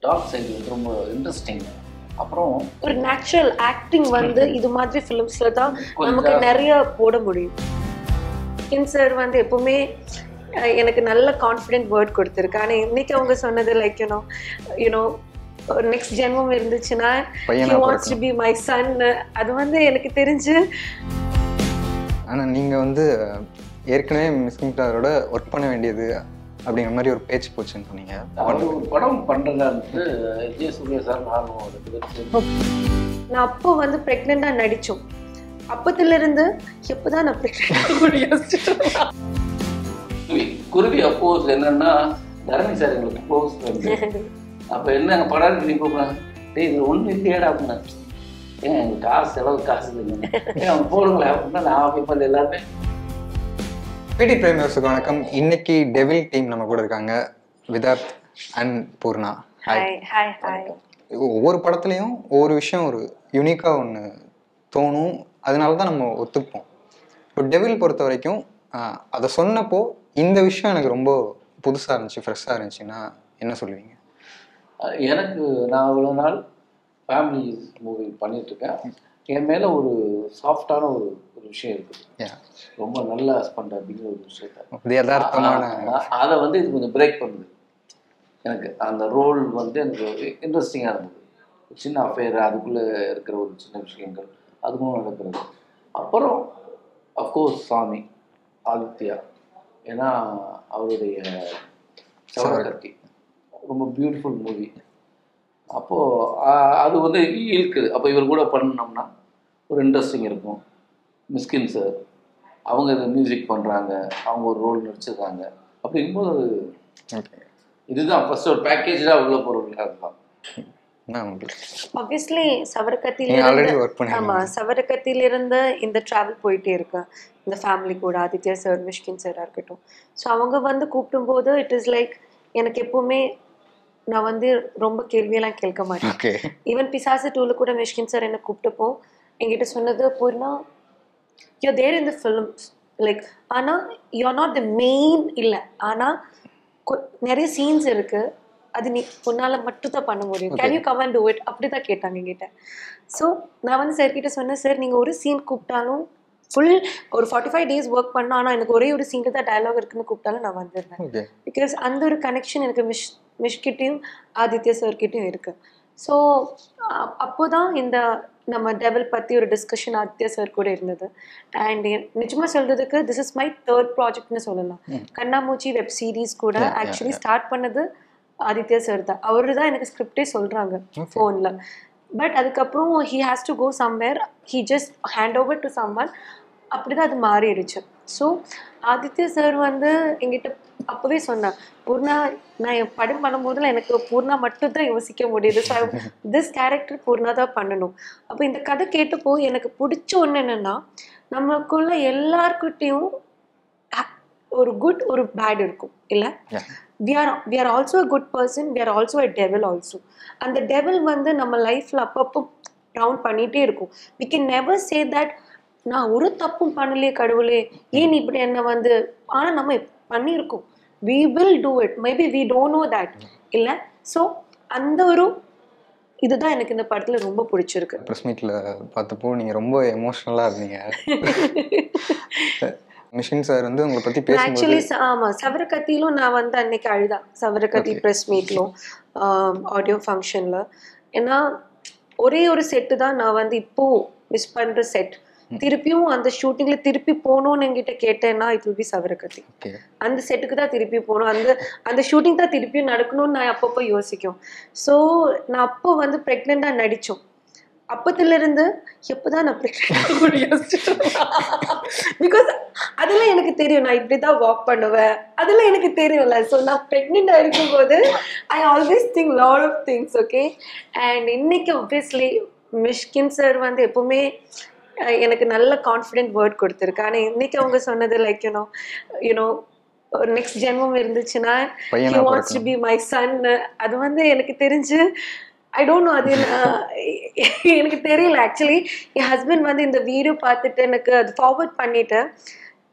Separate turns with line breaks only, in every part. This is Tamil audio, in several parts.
டார்க் சைடு வந்து ரொம்ப இன்ட்ரெஸ்டிங். அப்புறம்
ஒரு நேச்சுரல் ஆக்டிங் வந்து இது மாதிரி ஃபிலிம்ஸ்ல தான் நமக்கு நிறைய போட முடியும். சார் வந்து எப்பவுமே எனக்கு நல்ல கான்ஃபிடென்ட் வேர்ட் கொடுத்துருக்கு. ஆனால் இன்னைக்கு அவங்க சொன்னது லைக் யூனோ நெக்ஸ்ட் ஜென்மம் இருந்துச்சுன்னா he wants to be my son. அது வந்து எனக்கு தெரிஞ்சு.
ஆனால் நீங்கள் வந்து ஏற்கனவே மிஸ்கின்டாரோட ஒர்க் பண்ண வேண்டியது அப்படிங்கிற மாதிரி ஒரு பேச்சு போச்சுன்னு சொன்னீங்க.
ஒரு படம் பண்ணுறதா இருந்துட்டு ஜே சூர்யா சார் நானும்
நான் அப்போ வந்து ப்ரெக்னெண்ட்டாக நடித்தோம். அப்போதுலேருந்து எப்போதான் நான் ப்ரெக்னெண்ட்
குருவி அப்போஸ் என்னன்னா தரணி சார் எங்களுக்கு க்ளோஸ் ஃப்ரெண்டு. அப்போ என்ன எங்கள் படம் இருக்கு நீ போகலாம் டேய் இது ஒன்றும் இல்லையாடா அப்படின்னா ஏன் எங்கள் காசு செலவு காசு இல்லைங்க ஏன் அவங்க போடுங்களேன் அப்படின்னா நான் இப்போ எல்லாருமே.
பிடி பிரைம் வியூவர்ஸுக்கு வணக்கம். இன்னைக்கு டெவில் டீம் நம்ம கூட இருக்காங்க, விதார்த் அண்ட் பூர்ணா. ஒவ்வொரு படத்துலையும் ஒவ்வொரு விஷயம் ஒரு யூனிக்காக ஒன்று தோணும், அதனால தான் நம்ம ஒத்துப்போம். இப்போ டெவில் பொறுத்த வரைக்கும் அதை சொன்னப்போ இந்த விஷயம் எனக்கு ரொம்ப புதுசாக இருந்துச்சு, ஃப்ரெஷ்ஷாக இருந்துச்சுன்னா என்ன சொல்லுவீங்க?
எனக்கு நான் இவ்வளோ நாள் ஃபேமிலி மூவி பண்ணிகிட்ருக்கேன். என் மேலே ஒரு சாஃப்டான ஒரு விஷயம் இருக்குது, ரொம்ப நல்ல ஹஸ்பண்ட் அப்படிங்கிற ஒரு விஷயத்த அதை வந்து இது கொஞ்சம் பிரேக் பண்ணுது. எனக்கு அந்த ரோல் வந்து எனக்கு இன்ட்ரெஸ்டிங்காக இருந்தது. சின்ன அஃபேர் அதுக்குள்ளே இருக்கிற ஒரு சின்ன விஷயங்கள் அதுவும் நடக்கிறது. அப்புறம் அஃப்கோர்ஸ் சாமி ஆதித்யா, ஏன்னா அவருடைய சவரக்கத்தி ரொம்ப பியூட்டிஃபுல் மூவி. அப்போது அது வந்து இழுக்குது. அப்போ இவர் கூட பண்ணோம்னா ஒரு இன்ட்ரெஸ்டிங் இருக்கும். மிஸ்கின் சார் அவங்க இதை மியூசிக் பண்ணுறாங்க, அவங்க ஒரு ரோல் நடிச்சிருக்காங்க. அப்படிங்கும்போது இதுதான் ஃபர்ஸ்ட் ஒரு பேக்கேஜாக உள்ள பொருள். அதுதான்
ஆப்வியஸ்லி சவரக்கத்திலிருந்து இந்த ட்ராவல் போயிட்டே இருக்கு இந்த ஃபேமிலி கூட. ஆதித்யா சார், மிஷ்கின் சாராக இருக்கட்டும். ஸோ அவங்க வந்து கூப்பிடும்போது இட் இஸ் லைக் எனக்கு எப்பவுமே நான் வந்து ரொம்ப கேள்வியெல்லாம் கேட்க மாட்டேன். ஈவன் பிசாசு 2ல கூட மிஷ்கின் சார் என்னை கூப்பிட்டப்போ என்கிட்ட சொன்னது Poorna you're there in the films like, ஆனால் யூஆர் நாட் த மெயின் இல்லை, ஆனால் நிறைய சீன்ஸ் இருக்குது, அது நீ உன்னால் மட்டும் தான் பண்ண முடியும், can you come and do it அப்படி தான் கேட்டாங்க என்கிட்ட. ஸோ நான் வந்து சார்கிட்ட சொன்னேன், சார் நீங்கள் ஒரு சீன் கூப்பிட்டாலும் ஃபுல் ஒரு 45 days ஒர்க் பண்ணோம், ஆனால் எனக்கு ஒரே ஒரு சீனில் தான் டயலாக் இருக்குன்னு கூப்பிட்டாலும் நான் வந்துடுறேன். பிகாஸ் அந்த ஒரு கனெக்ஷன் எனக்கு மிஷ்கிட்டையும் ஆதித்யா சார்கிட்டையும் இருக்குது. ஸோ அப்போ தான் இந்த நம்ம டெவல் பற்றி ஒரு டிஸ்கஷன் ஆதித்யா சார் கூட இருந்தது. அண்ட் நிஜமாக சொல்கிறதுக்கு திஸ் இஸ் மை 3rd ப்ராஜெக்ட்னு சொல்லலாம். கண்ணாமூச்சி வெப் சீரிஸ் கூட ஆக்சுவலி ஸ்டார்ட் பண்ணது ஆதித்யா சார் தான். அவரு தான் எனக்கு ஸ்கிரிப்டே சொல்கிறாங்க ஃபோனில். பட் அதுக்கப்புறம் he has to go somewhere, he just hand over to someone, அப்படி தான் அது மாறிடுச்சு. ஸோ ஆதித்யா சார் வந்து எங்கிட்ட அப்போவே சொன்னேன், பூர்ணா நான் என் படம் பண்ணும்போதில் எனக்கு பூர்ணா மட்டும் தான் யோசிக்க முடியுது, ஸோ திஸ் கேரக்டர் பூர்ணா தான் பண்ணணும். அப்போ இந்த கதை கேட்டப்போ எனக்கு பிடிச்ச ஒன்று என்னென்னா, நமக்குள்ள எல்லாருக்கிட்டையும் ஒரு குட் ஒரு பேட் இருக்கும் இல்லை. we are also a good person, we are also a devil also. அந்த டெவில் வந்து நம்ம லைஃப்பில் அப்பப்போ ரவுண்ட் பண்ணிகிட்டே இருக்கும். we can never say that நான் ஒரு தப்பும் பண்ணலையே கடவுளே ஏன் இப்படி என்ன வந்து, ஆனால் நம்ம பண்ணியிருக்கோம், we will do it, maybe we don't know that இல்லை. ஸோ அந்த ஒரு இதுதான் எனக்கு இந்த படத்தில் ரொம்ப பிடிச்சிருக்கு.
ப்ரெஸ் மீட்டில் பார்த்தப்போ நீங்கள் ரொம்ப எமோஷ்னலாக இருந்தீங்க. மிஷ்கின் சார் வந்து உங்களை பற்றி பேசும்போது
ஆக்சுவலி ஆமாம், சவரக்கத்திலும் நான் வந்து அன்னைக்கு அழுதான், சவரக்கத்தி ப்ரெஸ் மீட்லும் ஆடியோ ஃபங்க்ஷனில். ஏன்னா ஒரே ஒரு செட்டு தான் நான் வந்து இப்போது மிஸ் பண்ணுற செட். திருப்பியும் அந்த ஷூட்டிங்கில் திருப்பி போகணும்னு என்கிட்ட கேட்டேன்னா இட் வில் பி சவரக்கத்தி. அந்த செட்டுக்கு தான் திருப்பி போகணும், அந்த ஷூட்டிங் தான் திருப்பியும் நடக்கணும்னு நான் அப்பப்போ யோசிக்கும். ஸோ நான் அப்போ வந்து ப்ரெக்னெண்ட்டாக நடித்தோம். அப்போதுலேருந்து எப்போதான் நான் ப்ரெக்னெண்ட் யோசிச்சுட்டு, பிகாஸ் அதெல்லாம் எனக்கு தெரியும், நான் இப்படி தான் வாக் பண்ணுவேன், அதெல்லாம் எனக்கு தெரியும்ல. ஸோ நான் ப்ரெக்னெண்ட்டாக இருக்கும்போது I always think lot of things. Okay. And இன்னைக்கு ஆப்வியஸ்லி மிஷ்கின் சார் வந்து எப்பவுமே எனக்கு நல்ல கான்ஃபிடென்ட் வேர்ட் கொடுத்துருக்கு. ஆனால் இன்னைக்கு அவங்க சொன்னது லைக் யூனோ நெக்ஸ்ட் ஜென்மம் இருந்துச்சுன்னா he wants to be my son. அது வந்து எனக்கு தெரிஞ்சு ஐ டோன்ட் நோ, அது எனக்கு தெரியல. ஆக்சுவலி என் ஹஸ்பண்ட் வந்து இந்த வீடியோ பார்த்துட்டு எனக்கு அது ஃபார்வர்ட் பண்ணிட்டு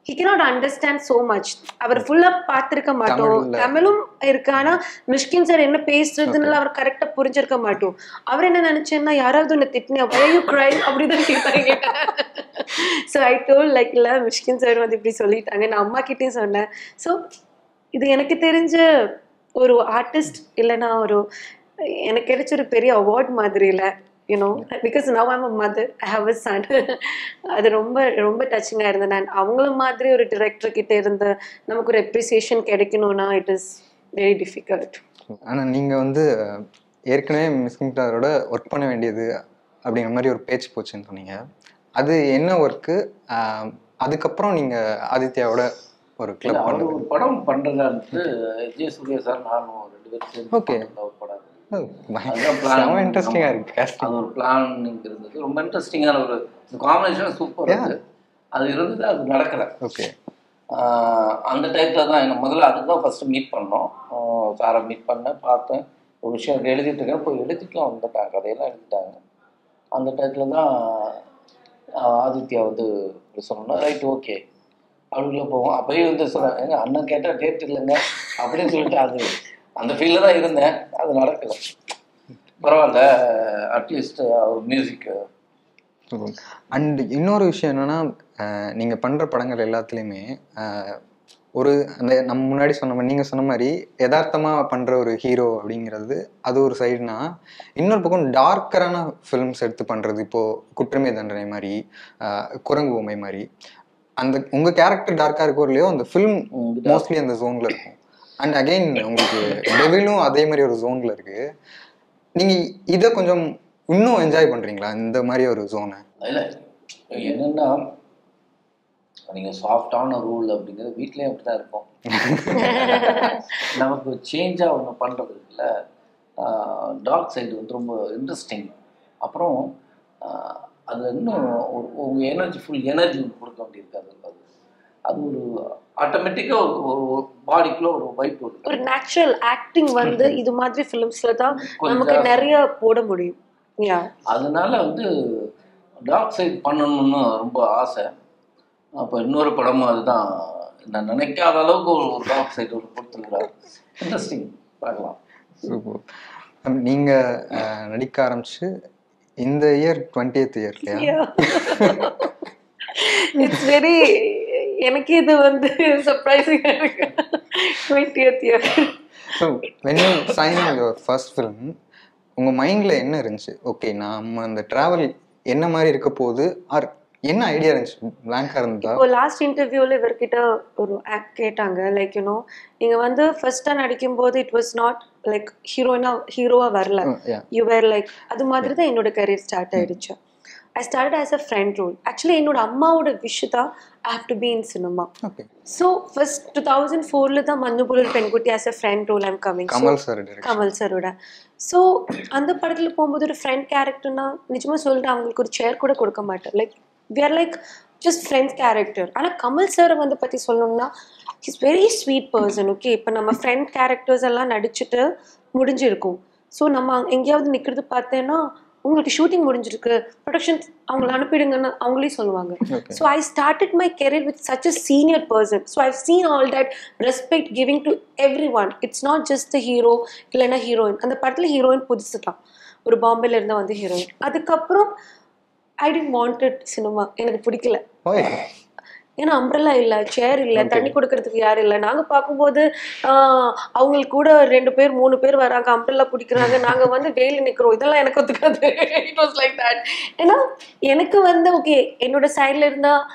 he cannot understand so much. அவர் ஃபுல்லா பார்த்திருக்க மாட்டோம், தமிழும் இருக்கு, ஆனா மிஷ்கின் சார் என்ன பேசுறதுனால அவர் கரெக்டா புரிஞ்சிருக்க மாட்டோம். அவர் என்ன நினைச்சேன்னா யாராவது ஒன்னு திட்டினா why you crying அப்படிதான் கேட்டாங்க. ஸோ ஐ டோல் லைக் இல்ல மிஷ்கின் சார் வந்து இப்படி சொல்லிட்டாங்க, நான் அம்மா கிட்டே சொன்னேன். ஸோ இது எனக்கு தெரிஞ்ச ஒரு ஆர்டிஸ்ட் இல்லைன்னா ஒரு எனக்கு கிடைச்ச ஒரு பெரிய அவார்ட் மாதிரி இல்லை, you know, because now I'm a mother, I have a Sun. அது ரொம்ப ரொம்ப டச்சிங்காக இருந்தேன். நான் அவங்கள மாதிரி ஒரு டிரெக்டர் கிட்ட இருந்து நமக்கு ஒரு அப்ரிசியேஷன் கிடைக்கணும்னா இட் இஸ் வெரி டிஃபிகல்ட்.
ஆனால் நீங்கள் வந்து ஏற்கனவே மிஷ்கின் சாரோட ஒர்க் பண்ண வேண்டியது அப்படிங்கிற மாதிரி ஒரு பேச்சு போச்சுன்னு சொன்னீங்க. அது என்ன ஒர்க்கு? அதுக்கப்புறம் நீங்கள் ஆதித்யாவோட ஒரு கிளப்
ஒரு படம் பண்றதான்ட்டு விஜய் சூர்யா சார் நானும் 2 பேரும் சேர்ந்து
ஓகே
ஒரு படம்.
இன்ட்ரெஸ்டிங்கா இருக்கு.
அது ஒரு பிளானிங் இருந்தது, ரொம்ப இன்ட்ரெஸ்டிங்கான ஒரு காம்பினேஷன், சூப்பர் இருக்கு. அது இருந்தது, அது நடக்கல.
ஓகே.
அந்த டைப்ல தான் எனக்கு முதல்ல அதுதான் ஃபர்ஸ்ட் மீட் பண்ணோம். சாரை மீட் பண்ணேன், பார்த்தேன், ஒரு விஷயம் எழுதிட்டு இருக்கேன், போய் எழுதிட்டுலாம் வந்துட்டாங்க, கதையெல்லாம் எழுதிட்டாங்க. அந்த டைப்ல தான் ஆதித்யா வந்து சொன்னோம்னா ரைட் ஓகே அவளுக்குள்ள போவோம். அப்பயும் வந்து சொல்கிறேன், எங்க அண்ணன் கேட்டால் டேட் இல்லைங்க அப்படின்னு சொல்லிட்டு அது அந்த ஃபீல்டில் தான் இருந்தேன். அது நடக்கலை. பரவாயில்ல, அட்லீஸ்ட் அவர் மியூசிக்.
அண்ட் இன்னொரு விஷயம் என்னன்னா, நீங்கள் பண்ணுற படங்கள் எல்லாத்துலேயுமே ஒரு அந்த நம்ம முன்னாடி சொன்ன மாதிரி நீங்கள் சொன்ன மாதிரி யதார்த்தமாக பண்ணுற ஒரு ஹீரோ அப்படிங்கிறது அது ஒரு சைடுனா, இன்னொரு பக்கம் டார்க்கரான ஃபிலிம்ஸ் எடுத்து பண்ணுறது, இப்போது குற்றமே தண்டனை மாதிரி, குரங்கு பொம்மை மாதிரி, அந்த உங்கள் கேரக்டர் டார்க்காக இருக்கோ இல்லையோ அந்த ஃபிலிம் மோஸ்ட்லி அந்த ஜோனில் இருக்கும். அண்ட் அகெயின் உங்களுக்கு டெவிலும் அதே மாதிரி ஒரு ஜோனில் இருக்குது. நீங்கள் இதை கொஞ்சம் இன்னும் என்ஜாய் பண்ணுறீங்களா இந்த மாதிரி ஒரு ஜோனை?
இல்லை என்னென்னா, நீங்கள் சாஃப்டான ரூல் அப்படிங்கிறது வீட்லேயும் அப்படி தான் இருப்போம். நமக்கு சேஞ்சாக ஒன்று பண்ணுறது இல்லை. டார்க் சைடு வந்து ரொம்ப இன்ட்ரெஸ்டிங். அப்புறம் அது இன்னும் உங்கள் எனர்ஜி, ஃபுல் எனர்ஜி ஒன்று கொடுக்க வேண்டியிருக்காது. அது ஒரு ஆட்டோமேட்டிக்காக ஒரு பாடிக்குள்ள ஒரு வைப் வருது.
ஒரு நேச்சுரல் ஆக்டிங் வந்து இது மாதிரி ஃபிலிம்ஸில் தான் நமக்கு நிறைய போட முடியும்.
அதனால வந்து டார்க் சைட் பண்ணணும்னு ரொம்ப ஆசை. அப்போ இன்னொரு படமும் அதுதான், நான் நினைக்காத அளவுக்கு ஒரு டார்க் சைட் ஒரு கொடுத்துருக்குறாரு. இன்ட்ரெஸ்டிங், பார்க்கலாம்.
சூப்பர். நீங்கள் நடிக்க ஆரம்பிச்சு இந்த இயர் 20th இயர் இல்லையா?
இட்ஸ் வெரி, எனக்கு இது வந்து சர்ப்ரைசிங்காக இருக்கு. 20th year.
So when you sign your first film, உங்கள் மைண்டில் என்ன இருந்துச்சு? ஓகே, நம்ம அந்த ட்ராவல் என்ன மாதிரி இருக்க போகுது, ஆர் என்ன ஐடியா இருந்துச்சு? பிளாங்காக இருந்தா?
இப்போ லாஸ்ட் இன்டர்வியூவில் இவர்கிட்ட ஒரு ஆக்ட் கேட்டாங்க, லைக் யூனோ நீங்கள் வந்து ஃபர்ஸ்ட்டாக நடிக்கும்போது இட் வாஸ் நாட் லைக் ஹீரோவாக வரல, யூ வேர் லைக், அது மாதிரி தான் என்னோட கரியர் ஸ்டார்ட் ஆயிடுச்சு. I started as a friend role. Actually, என்னோட அம்மாவோட விஷ் தான் I have to be in cinema.
Okay.
So first 2004ல தான் மன்னுபுலர் பெண்குட்டி as a friend role I'm coming. Kamal சாரோட. ஸோ அந்த படத்தில் போகும்போது ஒரு ஃப்ரெண்ட் கேரக்டர்னா நிஜமாக சொல்லிட்டு அவங்களுக்கு ஒரு சேர் கூட கொடுக்க மாட்டேன். Like we are like just friends character. ஆனால் கமல் சாரை வந்து பற்றி சொல்லணும்னா he's very sweet person. Okay, இப்போ நம்ம ஃப்ரெண்ட் கேரக்டர்ஸ் எல்லாம் நடிச்சுட்டு முடிஞ்சிருக்கும். ஸோ நம்ம எங்கேயாவது நிற்கிறது பார்த்தேன்னா உங்களுக்கு ஷூட்டிங் முடிஞ்சிருக்கு, ப்ரொடக்ஷன் அவங்கள அனுப்பிடுங்கன்னு அவங்களே சொல்லுவாங்க. So I started my career with such a senior person. So I've seen all that respect giving to every one. It's not just the hero இல்லைன்னா ஹீரோயின். அந்த படத்தில் ஹீரோயின் புதுசு தான், ஒரு பாம்பேல இருந்தால் வந்து ஹீரோயின். அதுக்கப்புறம் ஐ டிடன்ட் வாண்டட் சினிமா, எனக்கு பிடிக்கல. ஏன்னா அம்ப்ரெல்லா இல்லை, சேர் இல்லை, தண்ணி கொடுக்கறதுக்கு யாரும் இல்லை. நாங்கள் பார்க்கும்போது அவங்களுக்கு கூட 2 பேர் 3 பேர் வராங்க, அம்ப்ரெல்லா பிடிக்கிறாங்க, நாங்கள் வந்து வெயில் நிற்கிறோம், இதெல்லாம் எனக்கு ஒத்துக்காது. It was like that. ஏன்னா எனக்கு வந்து ஓகே என்னோட சைடில் இருந்தால்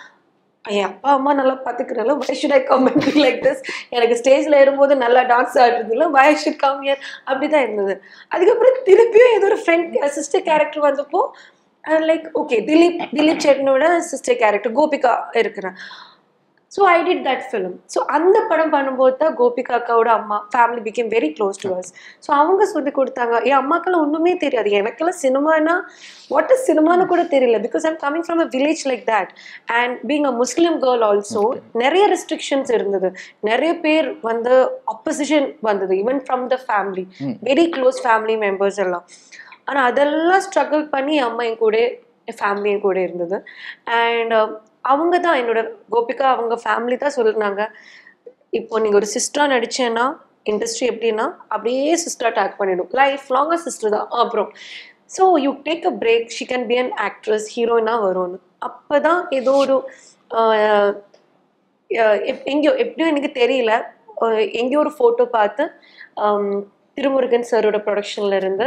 என் அப்பா அம்மா நல்லா பார்த்துக்கிறனால why should I come and be like this? எனக்கு ஸ்டேஜில் ஏறும்போது நல்லா dance ஆடுறதுல why I should come here அப்படி தான் இருந்தது. அதுக்கப்புறம் திருப்பியும் ஏதோ ஒரு ஃப்ரெண்ட் சிஸ்டர் கேரக்டர் வந்தப்போ லைக் ஓகே திலீப் சேட்டனோட சிஸ்டர் கேரக்டர் கோபிகா இருக்கிறேன். So I did that film. So அந்த படம் பண்ணும்போது தான் கோபிகா அக்காவோட அம்மா family became very close to us. So அவங்க சொல்லி கொடுத்தாங்க. என் அம்மாக்கெல்லாம் ஒன்றுமே தெரியாது, எனக்கெல்லாம் சினிமானா வாட் இஸ் சினிமான்னு கூட தெரியல. Because I'm coming from a village like that and being a Muslim girl also நிறைய ரெஸ்ட்ரிக்ஷன்ஸ் இருந்தது, நிறைய பேர் வந்து ஆப்போசிஷன் வந்தது, even from the family, very close family members எல்லாம். ஆனால் அதெல்லாம் ஸ்ட்ரகிள் பண்ணி என் அம்மா என் கூட என் ஃபேமிலியும் கூட இருந்தது. அண்ட் அவங்க தான் என்னோட கோபிகா அவங்க ஃபேமிலி தான் சொல்லிருந்தாங்க, இப்போ நீங்கள் ஒரு சிஸ்டராக நடிச்சேன்னா இண்டஸ்ட்ரி எப்படின்னா அப்படியே சிஸ்டராக டேக் பண்ணிடும், லைஃப் லாங்காக சிஸ்டர் தான். அப்புறம் so you take a break, she can be an actress, ஹீரோயினாக வரும்னு. அப்போ தான் ஏதோ ஒரு எங்கேயோ எப்படியும் எனக்கு தெரியல, எங்கேயோ ஒரு ஃபோட்டோ பார்த்து திருமுருகன் சாரோட ப்ரொடக்ஷன்ல இருந்து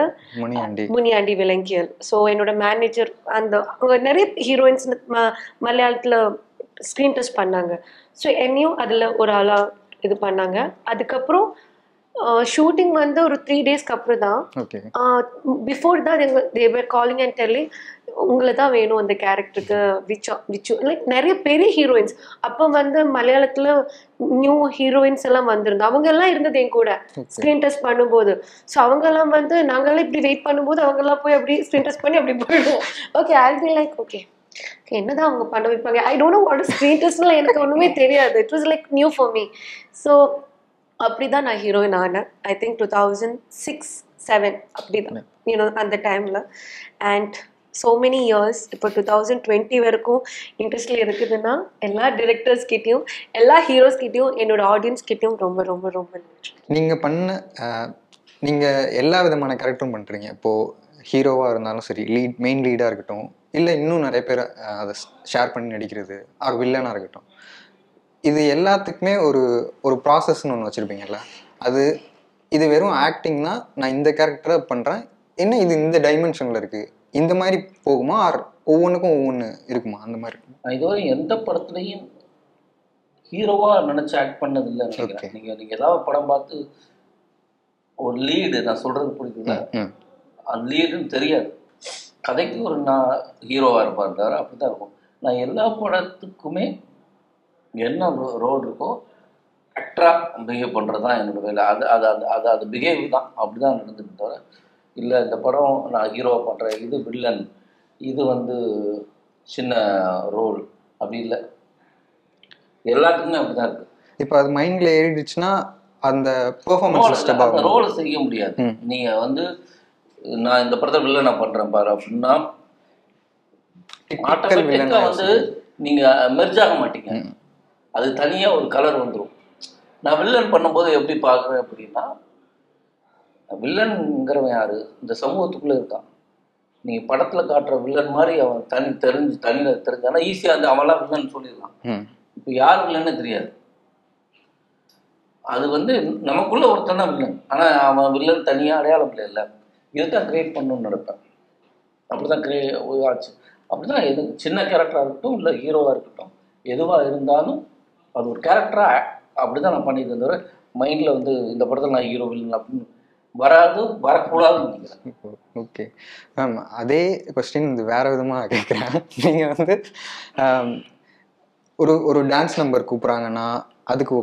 முனியாண்டி விலங்கியல். ஸோ என்னோட மேனேஜர் அந்த நிறைய ஹீரோயின்ஸ் மலையாளத்தில் ஸ்க்ரீன் டெஸ்ட் பண்ணாங்க. ஸோ என்னையும் அதில் ஒரு ஆளாக இது பண்ணாங்க. அதுக்கப்புறம் ஷூட்டிங் வந்து ஒரு 3 டேஸ்க்கு அப்புறம் தான், பிஃபோர் தான் they were calling and telling உங்களை தான் வேணும் அந்த கேரக்டருக்கு, விச்சு லைக் நிறைய பெரிய ஹீரோயின்ஸ். அப்போ வந்து மலையாளத்தில் நியூ ஹீரோயின்ஸ் எல்லாம் வந்திருந்தோம், அவங்க எல்லாம் இருந்தது என் கூட ஸ்க்ரீன் டெஸ்ட் பண்ணும்போது. ஸோ அவங்கெல்லாம் வந்து நாங்களாம் இப்படி வெயிட் பண்ணும்போது அவங்கெல்லாம் போய் அப்படி ஸ்க்ரீன் டெஸ்ட் பண்ணி அப்படி போயிடுவோம். Okay I be like okay என்னதான் அவங்க பண்ண வைப்பாங்க, I don't know what screen டெஸ்ட்லாம் எனக்கு ஒன்றுமே தெரியாது. It was like new for me. So அப்படிதான் நான் ஹீரோயின் ஆனேன். ஐ திங்க் 2006-07 அப்படிதான் அந்த டைமில். அண்ட் ஸோ மெனி இயர்ஸ் இப்போ 2020 வரைக்கும் இன்ட்ரெஸ்டில் இருக்குதுன்னா எல்லா டிரெக்டர்ஸ் கிட்டேயும் எல்லா ஹீரோஸ் கிட்டேயும் என்னோட ஆடியன்ஸ் கிட்டேயும் ரொம்ப ரொம்ப ரொம்ப நன்றி.
நீங்கள் நீங்கள் எல்லா விதமான கேரக்டரும் பண்ணுறீங்க. இப்போது ஹீரோவாக இருந்தாலும் சரி, மெயின் லீடாக இருக்கட்டும், இல்லை இன்னும் நிறைய பேர் அதை ஷேர் பண்ணி நடிக்கிறது, ஆர் வில்லனாக இருக்கட்டும், இது எல்லாத்துக்குமே ஒரு ப்ராசஸ்ன்னு ஒன்று வச்சுருப்பீங்கல்ல. இது வெறும் ஆக்டிங்னா நான் இந்த கேரக்டரை பண்ணுறேன், என்ன இது இந்த டைமென்ஷனில் இருக்குது, இந்த மாதிரி போகுமா, ஆர் ஒவ்வொன்றுக்கும் ஒவ்வொன்று இருக்குமா? அந்த மாதிரி
நான் இதுவரை எந்த படத்துலையும் ஹீரோவாக நினச்சி ஆக்ட் பண்ணதில்லை நினைக்கிறேன். நீங்கள் ஏதாவது படம் பார்த்து ஒரு லீடு, நான் சொல்கிறது புரியுதுல்ல, அந்த லீடுன்னு தெரியாது, கதைக்கு ஒரு நான் ஹீரோவாக இருப்பார் தவிர அப்படி தான் இருக்கும். நான் எல்லா படத்துக்குமே என்ன ரோல் இருக்கோ ஆக்டராக பிஹேவ் பண்ணுறது தான் என்னோடய வேலை. அது பிஹேவ் தான், அப்படி தான் நடந்துட்டு தவிர இல்லை இந்த படம் நான் ஹீரோவாக பண்ணுறேன், இது வில்லன், இது வந்து சின்ன ரோல், அப்படி இல்லை. எல்லாத்துக்குமே அப்படி தான் இருக்குது.
இப்போ அது மைண்டில் ஏறிடுச்சுன்னா அந்த பெர்ஃபார்மன்ஸ்
ரோலை செய்ய முடியாது. நீங்கள் வந்து நான் இந்த படத்தை வில்லனை பண்ணுறேன் பாரு அப்படின்னா ஆட்டோமேட்டிக்காக வந்து நீங்கள் மெர்ஜ் ஆக மாட்டீங்க, அது தனியாக ஒரு கலர் வந்துடும். நான் வில்லன் பண்ணும்போது எப்படி பார்க்குறேன் அப்படின்னா, வில்லன்ங்கிறவன் யாரு, இந்த சமூகத்துக்குள்ளே இருக்கான். நீங்கள் படத்தில் காட்டுற வில்லன் மாதிரி அவன் தனியில் தெரிஞ்சானா ஈஸியாக அந்த அவன்லாம் வில்லன் சொல்லிடலாம். இப்போ யார் வில்லன்னு தெரியாது. அது வந்து நமக்குள்ள ஒருத்தன் தான் வில்லன், ஆனால் அவன் வில்லன் தனியாக அடையாளம் இல்லை. இதுதான் கிரியேட் பண்ணணும்னு நினைப்பேன். அப்படி தான் ஆச்சு. அப்படி தான் எது சின்ன கேரக்டராக இருக்கட்டும், இல்லை ஹீரோவாக இருக்கட்டும், எதுவாக இருந்தாலும் அது ஒரு கேரக்டராக அப்படி தான் நான் பண்ணியிருக்கேன். தவிர மைண்டில் வந்து இந்த படத்தில் நான் ஹீரோ வில்லன் அப்படின்னு வரக்கூடாதுன்னு நினைக்கிறேன்.
ஓகே மேம், அதே கொஸ்டின் இது வேறு விதமாக கேட்குறேன். நீங்கள் வந்து ஒரு டான்ஸ் நம்பர் கூப்பிட்றாங்கன்னா அதுக்கு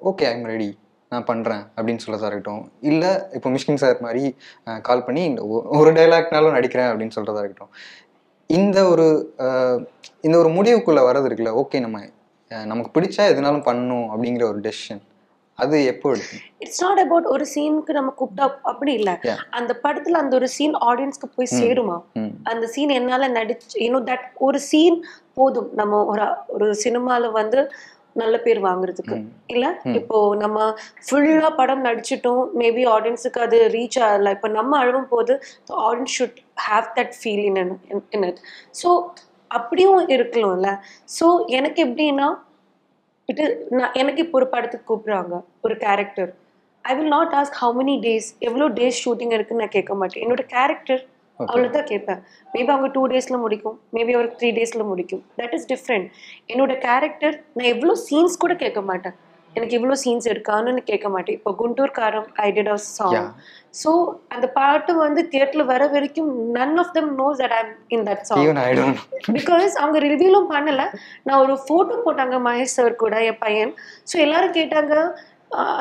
ஓகே ஐம் ரெடி, நான் பண்ணுறேன் அப்படின்னு சொல்லதா இருக்கட்டும், இல்லை இப்போ மிஷ்கின் சார் மாதிரி கால் பண்ணி ஒரு டைலாக்னாலும் நடிக்கிறேன் அப்படின்னு சொல்கிறதா இருக்கட்டும், இந்த ஒரு முடிவுக்குள்ளே வர்றது இருக்குல்ல, ஓகே நமக்கு பிடிச்சா எதுனாலும் பண்ணணும் அப்படிங்கிற ஒரு டெசிஷன், அது எப்போ எடுக்கும்?
இட்ஸ் நாட் அபவுட் ஒரு சீனுக்கு நம்ம கூப்பிட்டா அப்படி இல்லை, அந்த படத்துல அந்த ஒரு சீன் ஆடியன்ஸ்க்கு போய் சேருமா, அந்த சீன் என்னால நடிச்சு தட் ஒரு சீன் போதும் நம்ம ஒரு சினிமால வந்து நல்ல பேர் வாங்குறதுக்கு. இல்ல இப்போ நம்ம ஃபுல்லா படம் நடிச்சிட்டோம், மேபி ஆடியன்ஸுக்கு அது ரீச் ஆகல, இப்போ நம்ம அழுவும் போது audience should have that feel in it. So அப்படியும் இருக்கலாம்ல. ஸோ எனக்கு எப்படின்னா எனக்கு இப்போ ஒரு படத்துக்கு கூப்பிடுறாங்க ஒரு character, I will not ask how many days, எவ்வளோ டேஸ் ஷூட்டிங் இருக்குன்னு நான் கேட்க மாட்டேன். என்னோட கேரக்டர் அவ்வளோதான் கேட்பேன். மேபி அவங்க 2 daysல முடிக்கும், மேபி அவருக்கு 3 daysல முடிக்கும், தட் இஸ் டிஃப்ரெண்ட். என்னோட கேரக்டர் நான் எவ்வளோ சீன்ஸ் கூட கேட்க மாட்டேன், எனக்கு இவ்வளோ சீன்ஸ் இருக்கான்னு கேட்க மாட்டேன். இப்போ குண்டூர் காரம் I did a song. So அந்த பாட்டு வந்து தியேட்டர்ல வர வரைக்கும் none of them knows that I'm in that song.
Even I don't know.
Because அவங்க ரிவ்யூலும் பண்ணல. நான் ஒரு ஃபோட்டோ போட்டாங்க மகேஷ் சார் கூட என் பையன். ஸோ எல்லாரும் கேட்டாங்க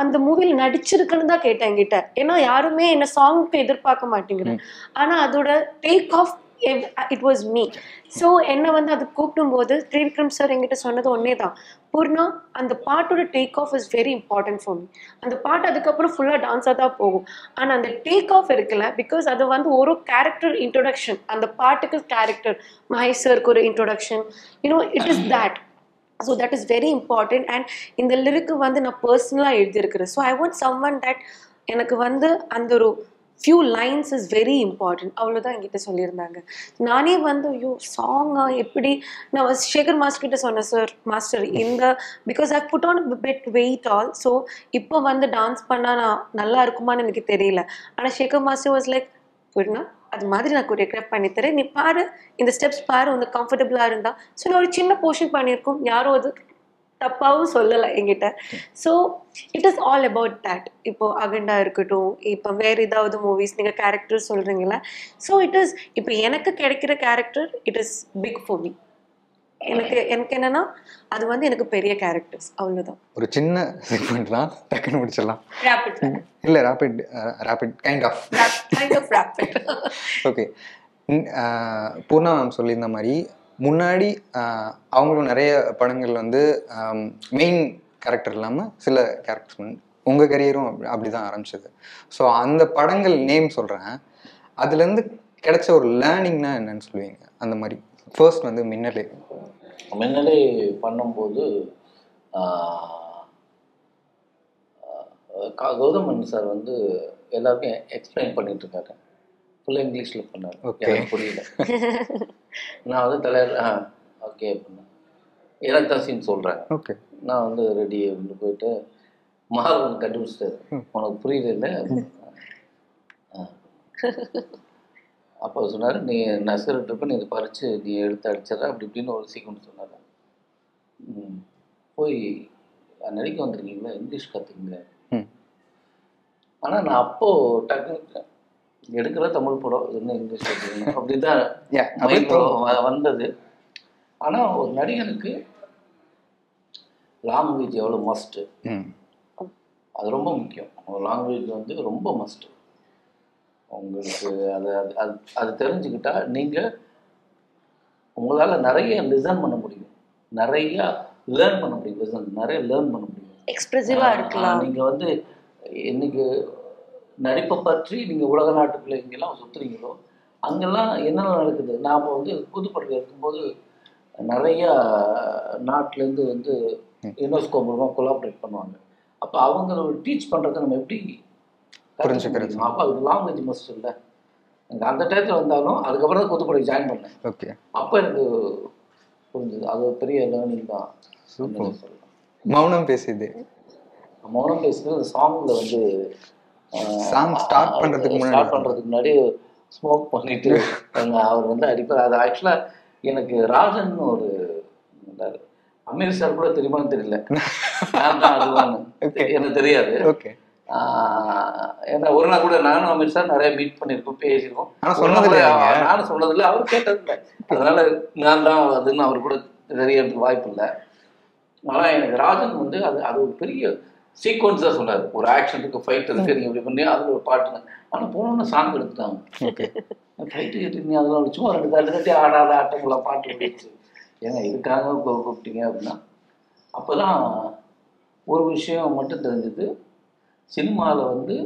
அந்த மூவியில் நடிச்சிருக்குன்னு தான் கேட்டேன் என்கிட்ட. ஏன்னா யாருமே என்ன சாங்க்கு எதிர்பார்க்க மாட்டேங்கிறேன். ஆனா அதோட take off it was me. So என்னை வந்து அது கூப்பிடும்போது திரிவிக்ரம் சார் என்கிட்ட சொன்னது ஒன்னே தான், பூர்ணா அந்த பாட்டோட take off is very important for me. அந்த பாட்டு அதுக்கப்புறம் ஃபுல்லாக டான்ஸாக தான் போகும், ஆனால் அந்த டேக் ஆஃப் இருக்குல்ல, பிகாஸ் அது வந்து ஒரு கேரக்டர் இன்ட்ரொடக்ஷன், அந்த பாட்டுக்கு கேரக்டர் மகேஷ் சருக்கு ஒரு introduction, you know it is that. So that is very important. And இந்த லிரிக்கு வந்து நான் பர்சனலாக எழுதியிருக்கிறேன். So I want someone that எனக்கு வந்து அந்த ஒரு few lines is very important, அவ்வளோதான் என்கிட்ட சொல்லியிருந்தாங்க. நானே வந்து ஐயோ சாங்கா எப்படி, நான் சேகர் மாஸ்டர் கிட்ட சொன்னேன், சார் மாஸ்டர் இந்த because I put on bit weight all, so இப்போ வந்து டான்ஸ் பண்ணால் நான் நல்லா இருக்குமான்னு எனக்கு தெரியல. ஆனால் சேகர் மாஸ்டர் வாஸ் லைக், புரியுனா அது மாதிரி நான் கொரியோகிராஃப் பண்ணித்தரேன், நீ பாரு இந்த ஸ்டெப்ஸ் பாரு, உனக்கு கம்ஃபர்டபுளாக இருந்தால். ஸோ நான் ஒரு சின்ன போர்ஷன் பண்ணியிருக்கோம், யாரும் அது தப்பாகவும் சொல்லலை என்கிட்ட. So it is all about that. இப்போ அகண்டா இருக்கட்டும், இப்போ வேறு ஏதாவது மூவிஸ் நீங்கள் கேரக்டர் சொல்கிறீங்களா, ஸோ இட் இஸ் இப்போ எனக்கு கிடைக்கிற character it is big for me. எனக்கு என்னன்னா அது வந்து எனக்கு பெரிய கேரக்டர்ஸ், அவ்வளோதான்.
ஒரு சின்ன செக்மெண்ட்லாம் டக்குன்னு முடிச்சிடலாம்.
ரேபிட்
இல்லை rapid kind of
rapid.
Okay, Poorna ma'am சொல்லியிருந்த மாதிரி முன்னாடி அவங்களும் நிறைய படங்கள் வந்து மெயின் கேரக்டர் இல்லாமல் சில கேரக்டர்ஸ், உங்கள் கரியரும் அப்படி தான் ஆரம்பிச்சது. ஸோ அந்த படங்கள் நேம் சொல்கிறேன், அதுலேருந்து கிடைச்ச ஒரு லேர்னிங்னா என்னன்னு சொல்லுவீங்க? அந்த மாதிரி ஃபர்ஸ்ட் வந்து மின்னலே
பண்ணும்போது கௌதமன் சார் வந்து எல்லாருக்கும் எக்ஸ்பிளைன் பண்ணிட்டு இருக்காரு, ஃபுல்லாக இங்கிலீஷில் பண்ணார், எனக்கு புரியல. நான் வந்து தலைவர் ஓகே அப்படின்னா எனக்கு தான் சீன் சொல்கிறேன்.
ஓகே,
நான் வந்து ரெடி அப்படின்னு போயிட்டு மார்வன் கண்டுபிடிச்சிட்டாரு, உனக்கு புரியல இல்லை. அப்போ சொன்னார், நீ நசுக்கிட்டு இருப்ப, நீ இதை பறித்து நீ எடுத்து அடிச்சிடற அப்படி இப்படின்னு ஒரு சீக்வன்ஸ் சொன்னார். போய் நடிக்க வந்திருக்கீங்களா, இங்கிலீஷ் கற்றுக்குங்க. ஆனால் நான் அப்போது டக்குன்னு எடுக்கிற தமிழ் படம் என்ன இங்கிலீஷ் கற்றுக்கணும் அப்படி தான் வந்தது. ஆனால் ஒரு நடிகனுக்கு லாங்குவேஜ் எவ்வளோ மஸ்ட்டு, அது ரொம்ப முக்கியம். லாங்குவேஜ் வந்து ரொம்ப மஸ்ட்டு. உங்களுக்கு அது தெரிஞ்சுக்கிட்டா நீங்கள் உங்களால் நிறைய லிசன் பண்ண முடியும், நிறையா லேர்ன் பண்ண முடியும், நிறைய லேர்ன் பண்ண முடியும்,
எக்ஸ்பிரசிவாக இருக்கலாம்.
நீங்கள் வந்து இன்னைக்கு நடிப்பை பற்றி நீங்கள் உலக நாட்டுக்குள்ளே எங்கெல்லாம் சுற்றுறீங்களோ அங்கெல்லாம் என்னென்ன நடக்குது. நாம் வந்து புதுப்பட்டில் இருக்கும்போது நிறையா நாட்டிலேருந்து வந்து யுனெஸ்கோ மூலமாக கொலாபரேட் பண்ணுவாங்க. அப்போ அவங்க டீச் பண்ணுறதை நம்ம எப்படி புரிஞ்சுக்கிறது? அப்போ அதுக்கு லாங்குவேஜ் மஸ்ட் இல்லை. எனக்கு அந்த டயத்தில் வந்தாலும் அதுக்கப்புறம் தான் புதுப்படை ஜாயின் பண்ணேன். ஓகே, அப்போ எனக்கு புரிஞ்சுது. அது ஒரு பெரிய லேர்னிங் தான். சொல்லலாம்.
மௌனம் பேசுது
அந்த சாங்கில் வந்து
சாங் ஸ்டார்ட் பண்ணுறதுக்கு
முன்னாடி ஸ்மோக் பண்ணிட்டு அவர் வந்து அடிப்பார். அது ஆக்சுவலாக எனக்கு ராஜன் ஒரு அமீர் சார் கூட தெரியுமான்னு தெரியல, நான் தான் அதுவான்னு எனக்கு தெரியாது.
ஓகே,
ஏன்னா ஒரு நாள் கூட நானும் அமீர் சார் நிறைய மீட் பண்ணியிருக்கோம், பேசியிருக்கோம். நானும் சொன்னதில்லை, அவர் கேட்டதில்லை, அதனால நான் தான் அதுன்னு அவர் கூட தெரியறதுக்கு வாய்ப்பு இல்லை. ஆனால் எனக்கு ராஜன் வந்து அது ஒரு பெரிய சீக்வன்ஸாக சொன்னார். ஒரு ஆக்ஷன் இருக்குது, ஃபைட் இருக்குது, நீங்கள் இப்படி பண்ணி அதில் ஒரு பாட்டுங்க. ஆனால் போனோன்னு சாங் எடுத்துட்டாங்க. ஓகே, ஃபைட்டு கேட்டு அதில் சும்மா 2 தட்டி ஆடாத ஆட்டங்களாம் பாட்டு போயிடுச்சு. ஏங்க இதுக்காக கூப்பிட்டீங்க அப்படின்னா அப்போ தான் ஒரு விஷயம் மட்டும் தெரிஞ்சது, சினிமாவில் வந்து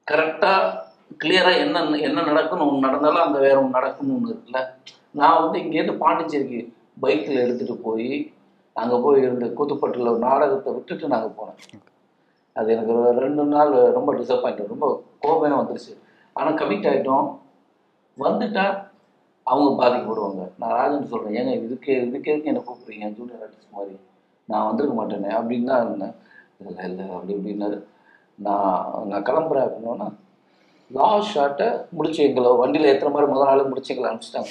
கரெக்டாக கிளியராக என்ன நடக்குன்னு ஒன்று நடந்தாலும் அங்கே வேற ஒன்று நடக்குன்னு ஒன்று இருக்குல்ல. நான் வந்து இங்கேருந்து பாண்டிச்சேரிக்கு பைக்கில் எடுத்துகிட்டு போய் அங்கே போய் இருந்து கூத்துப்பட்டில் ஒரு நாடகத்தை விட்டுட்டு நாங்கள் போனேன். அது எனக்கு 2 நாள் ரொம்ப டிசப்பாயிண்ட், ரொம்ப கோபமே வந்துருச்சு. ஆனால் கமிட் ஆகிட்டோம், வந்துட்டால் அவங்க பாதிக்கப்படுவாங்க. நான் ராஜன் சொல்கிறேன், ஏங்க இதுக்கு என்ன கூப்பிட்றீங்க, ஜூனியர் ஆர்டிஸ்ட் மாதிரி நான் வந்திருக்க மாட்டேனே அப்படின்னு தான் இருந்தேன். இல்லை அப்படி இப்படின்னாரு. நான் கிளம்புறேன் அப்படின்னா லாஸ்ட் ஷார்ட்டை முடிச்சு எங்களை வண்டியில் ஏற்றுற மாதிரி முதல் நாள் முடிச்சு எங்களை அனுப்பிச்சிட்டாங்க.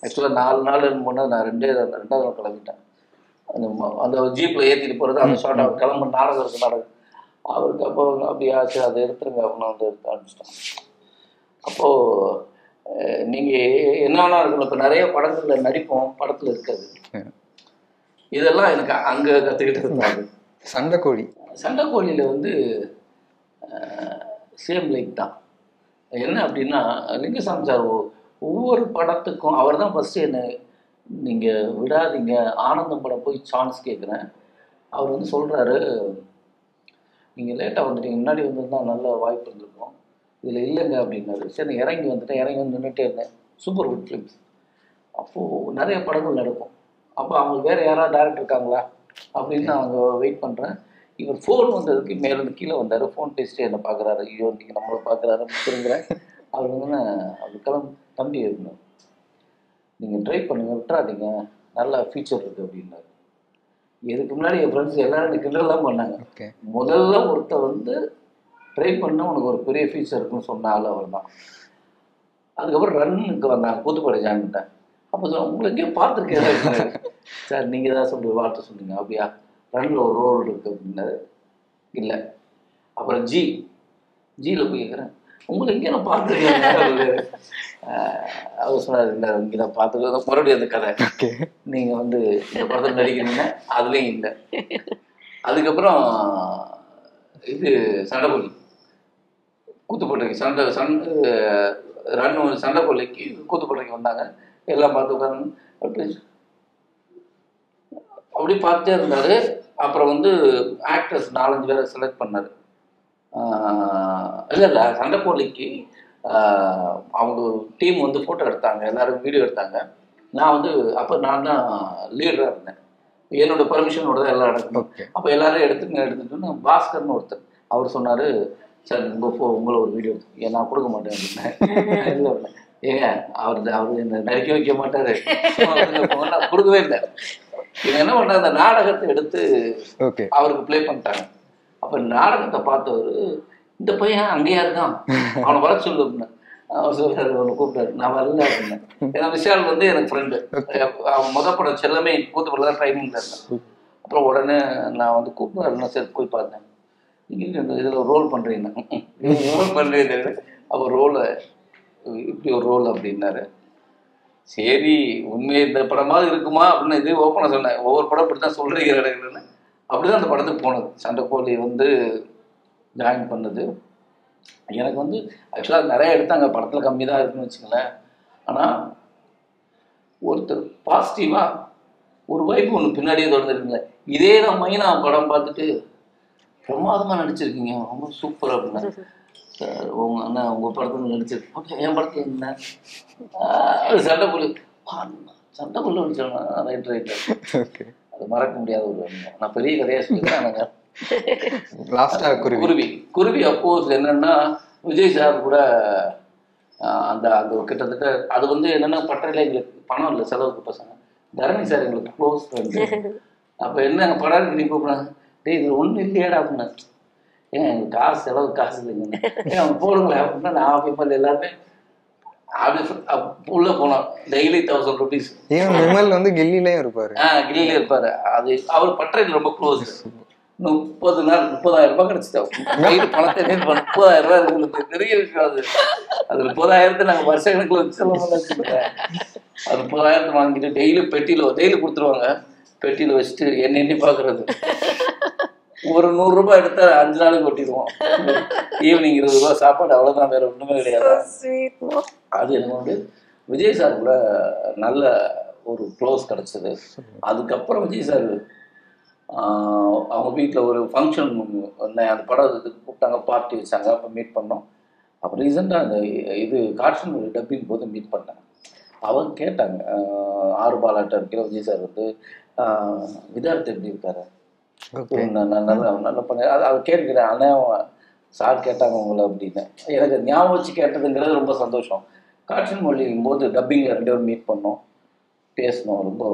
ஆக்சுவலாக 4 நாள் போனால் நான் 2வது நாள் கிளம்பிட்டேன். அந்த ஜீப்பில் ஏற்றிட்டு போகிறது அந்த ஷார்ட் அவர் கிளம்பு நாடகம் அவருக்கு. அப்போ அப்படி ஆச்சு, அதை எடுத்துருங்க அப்படின்னு வந்து எடுத்து அனுப்பிச்சிட்டாங்க. அப்போது நீங்கள் என்ன வேணா இருக்கணும். இப்போ நிறைய படங்களில் நடிப்போம், படத்தில் இருக்காது. இதெல்லாம் எனக்கு அங்கே கற்றுக்கிட்டு இருந்தாங்க. சண்டைக்கோழியில் வந்து சேம் லைக் தான். என்ன அப்படின்னா லிங்குசாமி சார் ஒவ்வொரு படத்துக்கும் அவர் தான் ஃபஸ்ட்டு என்ன நீங்கள் விடாதீங்க, ஆனந்தம் படம் போய் சான்ஸ் கேட்குறேன். அவர் வந்து சொல்கிறாரு, நீங்கள் லேட்டாக வந்துட்டீங்க, முன்னாடி வந்திருந்தா நல்ல வாய்ப்பு இருந்திருக்கும், இதில் இல்லைங்க அப்படின்னாரு. சரி இறங்கி வந்துட்டேன், இறங்கி வந்து நின்றுட்டே இருந்தேன். Super good films. அப்போது நிறைய படங்கள் நடக்கும். அப்போ அவங்களுக்கு வேறு யாராவது டேரக்டர் இருக்காங்களா அப்படின்னு நான் அவங்க வெயிட் பண்ணுறேன். இவர் ஃபோன் வந்ததுக்கு மேலேருந்து கீழே வந்தார். ஃபோன் பேசிட்டு என்னை பார்க்குறாரு. ஐயோ நீங்கள் நம்மளை பார்க்குறாரு திரும்புகிறேன். அவர் வந்து அவர் தம்பி இருக்கணும், நீங்கள் ட்ரை பண்ணுங்கள், விட்டுறாதீங்க, நல்ல ஃபியூச்சர் இருக்குது அப்படின்னாரு. இதுக்கு முன்னாடி என் ஃப்ரெண்ட்ஸ் எல்லோரும் கிண்டல் தான் பண்ணாங்க. முதல்ல ஒருத்தர் வந்து ட்ரை பண்ணால் உனக்கு ஒரு பெரிய ஃபியூச்சர் இருக்குன்னு சொன்ன ஆள் அவர் தான். அதுக்கப்புறம் ரன்னுக்கு வந்தாங்க, கூத்துப்படை ஜான்கிட்டேன். அப்போ உங்களுக்கு பார்த்துருக்கேன் சார், நீங்கள் தான் சொல்லி வார்த்தை சொன்னீங்க. அப்படியா, ரன்னில் ஒரு ரோல் இருக்குது அப்படின்னாரு. இல்லை. அப்புறம் ஜியில் போய் கேட்குறேன், உங்களை இங்கே நான் பார்த்துருக்கேன். அவர் சொன்னார், இல்லை இங்கே நான் பார்த்துருக்கேன். மறுபடியும் அந்த கதை, நீங்கள் வந்து இந்த படத்தில் நடிக்கிறீங்கன்னா அதுலேயும் இல்லை. அதுக்கப்புறம் இது சண்டைக்கொல்லி, கூத்துப்பட்டைக்கு சண்டைக்கொல்லிக்கு கூத்துப்பட்டைக்கு வந்தாங்க. எல்லாம் பார்த்து உட்காந்து அப்படி பார்த்துட்டே இருந்தார். அப்புறம் வந்து ஆக்டர்ஸ் 4-5 பேரை செலக்ட் பண்ணார். இல்லை சண்டைக்கோழிக்கு அவங்க டீம் வந்து ஃபோட்டோ எடுத்தாங்க, எல்லோரும் வீடியோ எடுத்தாங்க. நான் வந்து அப்போ நான் தான் லீடராக இருந்தேன், என்னோடய பர்மிஷனோட தான் எல்லாம் நடக்கணும். அப்போ எல்லோரும் எடுத்துட்டுன்னு பாஸ்கர்னு ஒருத்தர் அவர் சொன்னார், சார் உங்களை ஒரு வீடியோ எடுத்து நான் கொடுக்க மாட்டேன் அப்படின்னேன். இல்லை ஏங்க அவர் என்ன நடிக்க வைக்க மாட்டார், நான் கொடுக்கவே இல்லை. இவங்க என்ன பண்ணுறாங்க, அந்த நாடகத்தை எடுத்து அவருக்கு ப்ளே பண்ணிட்டாங்க. அப்போ நாடகத்தை பார்த்தவர், இந்த பையன் அங்கேயா இருக்கான், அவனை வர சொல்லு அப்படின்னா. அவர் சொல்றாரு, அவனை கூப்பிட்டாரு. நான் வரல அப்படின்னேன். ஏன்னா விஷால் வந்து எனக்கு ஃப்ரெண்டு. அவன் முதல் படம் செல்லமே கூத்துப்பட தான் ட்ரைனிங்கில் இருந்தேன். அப்புறம் உடனே நான் வந்து கூப்பிட்டு சரி போய் பார்த்தேன். நீங்கள் இந்த இதில் ரோல் பண்ணுறீங்க, ரோல் பண்ணுறீங்க. அப்போ ரோலை இப்படி ஒரு ரோல் அப்படின்னாரு. சரி உண்மையை இந்த படமாக இருக்குமா அப்படின்னு இது ஓப்பனாக சொன்னேன். ஒவ்வொரு படம் இப்படி தான் சொல்கிறீங்க இடங்கள்னு. அப்படி தான் அந்த படத்துக்கு போனது. சண்டைக்கோழி வந்து ஜாயின் பண்ணது. எனக்கு வந்து ஆக்சுவலாக நிறைய எடுத்தாங்க, படத்தில் கம்மி தான் இருக்குன்னு வச்சுங்களேன். ஆனால் ஒருத்தர் பாசிட்டிவாக ஒரு வைப்பு ஒன்று பின்னாடியே தொடர்ந்துருக்குங்களே, இதே தான் மைனா படம் பார்த்துட்டு பிரமாதமாக நடிச்சிருக்கீங்க, ரொம்ப சூப்பர் அப்படின்னா. சார் உங்கள் படத்தில் நடிச்சிருக்கேன், என் படத்தில் இருந்தேன். அது சண்டைக்கோழி நடிச்சோன்னா ரைட். அது மறக்க முடியாத ஒரு நான் பெரிய கதையாக சொல்லிக்கிறேன். குருவி அப்போஸ் என்னன்னா விஜய் சார் கூட அந்த அந்த கிட்டத்தட்ட அது வந்து என்னென்னா பட்டறையில் எங்களுக்கு பணம் இல்லை செலவுக்கு பசங்க. தரணி சார் எங்களுக்கு க்ளோஸ் ஃப்ரெண்டு. அப்போ என்ன படம் நீ கூப்பிடாங்க, டே இதில் ஒன்றும் இல்லையாடா அப்படின்னா. ஏன் எங்களுக்கு காசு செலவு காசு இல்லைங்க, ஏன் அவங்க போடுங்களேன் அப்படின்னா. நான் போய் எல்லாருமே அப்படி உள்ள போனோம். Daily 1000 rupees.
வந்து கில்லிலே இருப்பாரு.
கில்லிலே இருப்பாரு. அது அவர் பட்டறையில் ரொம்ப க்ளோஸ். 30 நாள் 30,000 ரூபாய் கிடைச்சிட்டோம். பணத்தை 30,000 ரூபாய் உங்களுக்கு பெரிய விஷயம். அது 30,000 நாங்கள் வருஷ கணக்கில் வச்சு சொல்ல. அது 30,000 வாங்கிட்டு டெய்லி டெய்லி கொடுத்துருவாங்க. பெட்டியில் வச்சுட்டு எண்ணி பார்க்கறது. ஒரு 100 ரூபாய் எடுத்தா 5 நாளைக்கு கொட்டிடுவோம். ஈவினிங் 20 ரூபாய் சாப்பாடு, அவ்வளோதான், வேற ஒன்றுமே கிடையாது. அது எனக்கு வந்து விஜய் சார் கூட நல்ல ஒரு க்ளோஸ் கிடச்சிது. அதுக்கப்புறம் விஜய் சார் அவங்க வீட்டில் ஒரு ஃபங்க்ஷன் அந்த படம் கூப்பிட்டாங்க, பார்ட்டி வச்சாங்க. அப்போ மீட் பண்ணோம். அப்போ ரீசெண்டாக அந்த இது காட்சி டப்பிங் போது மீட் பண்ணேன். அவங்க கேட்டாங்க, ஆறு பாலாட்ட இருக்கிற விஜய் சார் வந்து விதார்த்து எப்படி இருக்காரு, நல்லா பண்ண. அதை கேட்கிறேன். ஆனால் சார் கேட்டாங்க உங்களை அப்படின்னு எனக்கு ஞாபகம் வச்சு கேட்டதுங்கிறது ரொம்ப சந்தோஷம். காட்சி மொழியும் போது டப்பிங்கில் 2 பேரும் மீட் பண்ணோம், பேசணும். ரொம்ப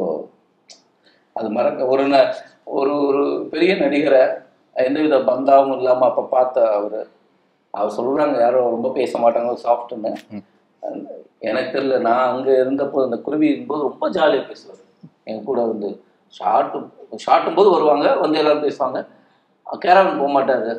அது மறக்க ஒரு ஒரு பெரிய நடிகரை எந்தவித பந்தாவும் இல்லாமல் அப்போ பார்த்த அவர் சொல்கிறாங்க, யாரும் ரொம்ப பேச மாட்டாங்க சாஃப்ட்டுன்னு. எனக்கு தெரியல, நான் அங்கே இருந்தப்போ அந்த குருவி இருக்கும்போது ரொம்ப ஜாலியாக பேசுவார். எங்கள் கூட வந்து ஷார்ட்டும் போது வருவாங்க, வந்து எல்லோரும் பேசுவாங்க. கேரவன் போக மாட்டார்,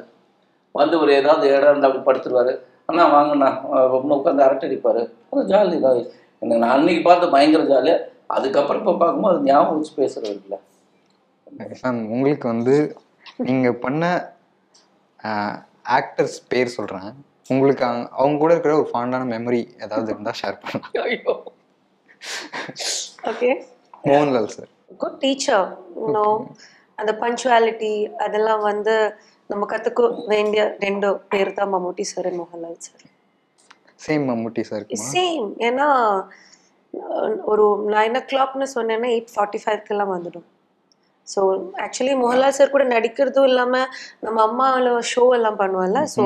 வந்து ஒரு ஏதாவது இடம் இருந்தால் அப்படி படுத்துருவார். அண்ணா வாங்கண்ணா ரொம்ப உட்காந்து அரட்டை அடிப்பார். அது ஜாலி தான். எனக்கு நான் அன்றைக்கி பார்த்து பயங்கர ஜாலியாக. அதுக்கப்புறம் இப்போ பார்க்கும்போது அது ஞாபகம் வச்சு பேசுகிறது இல்லை.
உங்களுக்கு வந்து நீங்கள் பண்ண ஆக்டர்ஸ் பேர் சொல்கிறேன், உங்களுக்கு அவங்க கூட இருக்கிற ஒரு ஃபாண்டான மெமரி ஏதாவது இருந்தால் ஷேர் பண்ணலாம்.
ஐயோ okay.
Mohanlal sir
good teacher. அந்த பஞ்சுவாலிட்டி அதெல்லாம் வந்து நம்ம கற்றுக்க வேண்டிய 2 பேர் தான் Mammootty sir and Mohanlal sir.
Same Mammootty sir
same. ஏன்னா ஒரு 9 o'clockனு சொன்னேன்னா 8:45 வந்துடும். ஸோ ஆக்சுவலி மோகன்லால் சார் கூட நடிக்கிறதும் இல்லாமல் நம்ம அம்மாவில் ஷோ எல்லாம் பண்ணுவோம்ல. ஸோ